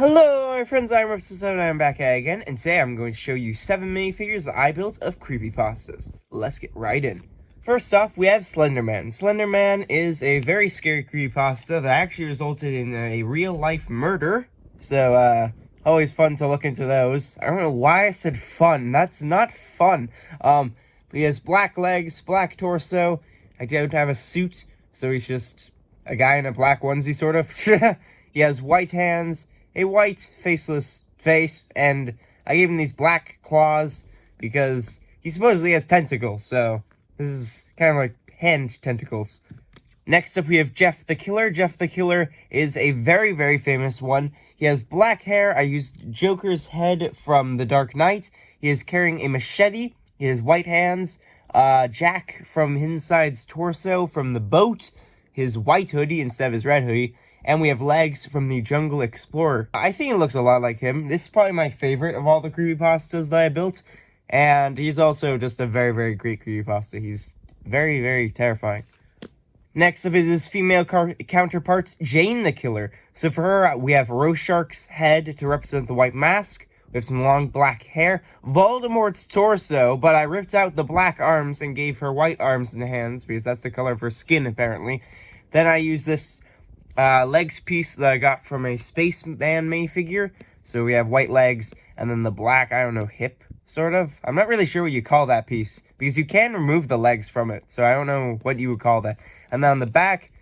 Hello, my friends, I'm Ripster7 and I'm back again, and today I'm going to show you 7 minifigures that I built of Creepypastas. Let's get right in. First off, we have Slenderman. Slenderman is a very scary creepypasta that actually resulted in a real-life murder, so, always fun to look into those. I don't know why I said fun. That's not fun. But he has black legs, black torso. I don't have a suit, so he's just a guy in a black onesie, sort of. He has white hands, a white, faceless face, and I gave him these black claws because he supposedly has tentacles, so this is kind of like hand tentacles. Next up, we have Jeff the Killer. Jeff the Killer is a very, very famous one. He has black hair. I used Joker's head from The Dark Knight. He is carrying a machete. He has white hands. Jack from Inside's torso from The Boat. His white hoodie instead of his red hoodie. And we have legs from the Jungle Explorer. I think it looks a lot like him. This is probably my favorite of all the creepypastas that I built. And he's also just a very, very great creepypasta. He's very, very terrifying. Next up is his female counterpart, Jane the Killer. So for her, we have Rorschach's head to represent the white mask. We have some long black hair. Voldemort's torso, but I ripped out the black arms and gave her white arms and hands because that's the color of her skin, apparently. Then I use this legs piece that I got from a Spaceman minifigure. So we have white legs and then the black, I don't know, hip, sort of. I'm not really sure what you call that piece because you can remove the legs from it. So I don't know what you would call that. And then on the back,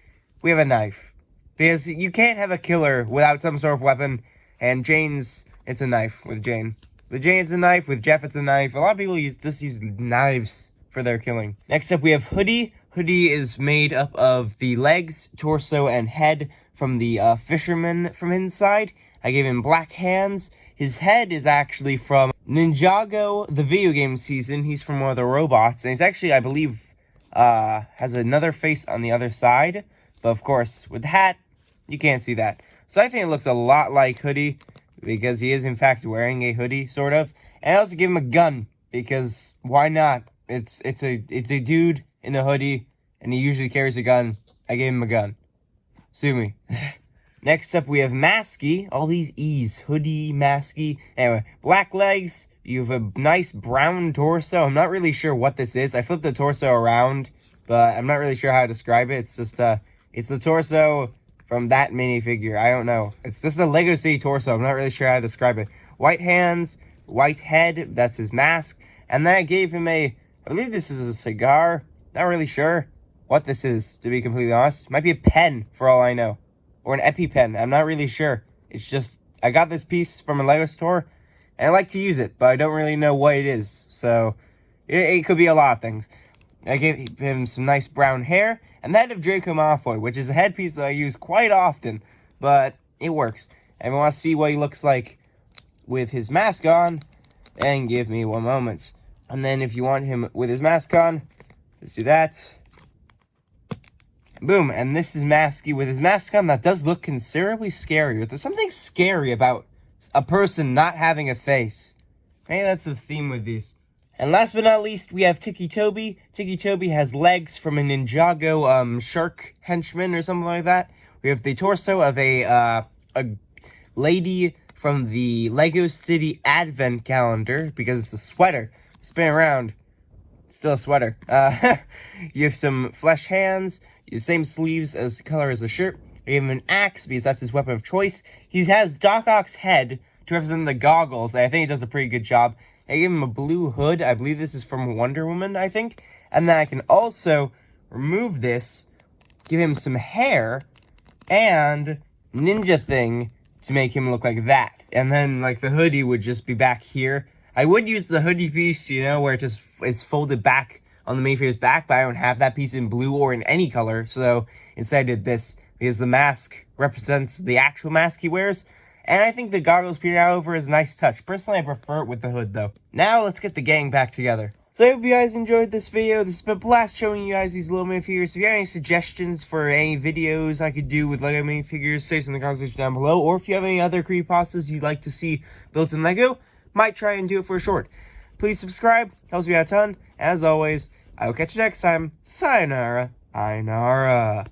we have a knife because you can't have a killer without some sort of weapon. And Jane's, it's a knife with Jane. With Jane, it's a knife. With Jeff, it's a knife. A lot of people just use knives for their killing. Next up, we have Hoodie. Hoodie is made up of the legs, torso, and head from the fisherman from Inside. I gave him black hands. His head is actually from Ninjago, the video game season. He's from one of the robots. And he's actually, I believe, has another face on the other side. But of course, with the hat, you can't see that. So I think it looks a lot like Hoodie because he is, in fact, wearing a hoodie, sort of. And I also give him a gun because why not? It's a dude in a hoodie, and he usually carries a gun. I gave him a gun. Sue me. Next up, we have Masky. All these E's. Hoodie, Masky. Anyway, black legs. You have a nice brown torso. I'm not really sure what this is. I flipped the torso around, but I'm not really sure how to describe it. It's just, it's the torso from that minifigure. I don't know. It's just a Lego City torso. I'm not really sure how to describe it. White hands, white head. That's his mask. And then I gave him I believe this is a cigar. Not really sure what this is, to be completely honest. Might be a pen, for all I know. Or an EpiPen. I'm not really sure. It's just, I got this piece from a Lego store, and I like to use it, but I don't really know what it is. So, it could be a lot of things. I gave him some nice brown hair, and the head of Draco Malfoy, which is a headpiece that I use quite often, but it works. And I want to see what he looks like with his mask on, and give me one moment. And then if you want him with his mask on, let's do that. Boom, and this is Masky with his mask on. That does look considerably scary. There's something scary about a person not having a face. Maybe that's the theme with these. And last but not least, we have Tiki Toby. Tiki Toby has legs from a Ninjago shark henchman or something like that. We have the torso of a lady from the Lego City Advent Calendar because it's a sweater. Spin around. Still a sweater. You have some flesh hands. The same sleeves as the color as the shirt. I gave him an axe because that's his weapon of choice. He has Doc Ock's head to represent the goggles. I think he does a pretty good job. I gave him a blue hood. I believe this is from Wonder Woman, I think. And then I can also remove this, give him some hair, and ninja thing to make him look like that. And then, like, the hoodie would just be back here. I would use the hoodie piece, you know, where it just is folded back on the minifigure's back, but I don't have that piece in blue or in any color, so instead I did this, because the mask represents the actual mask he wears, and I think the goggles peering out over is a nice touch. Personally, I prefer it with the hood, though. Now, let's get the gang back together. So I hope you guys enjoyed this video. This has been a blast showing you guys these little minifigures. If you have any suggestions for any videos I could do with Lego minifigures, say some in the comment section down below, or if you have any other creepypastas you'd like to see built in Lego, might try and do it for a short. Please subscribe, helps me out a ton. As always, I will catch you next time. Sayonara, Ainara.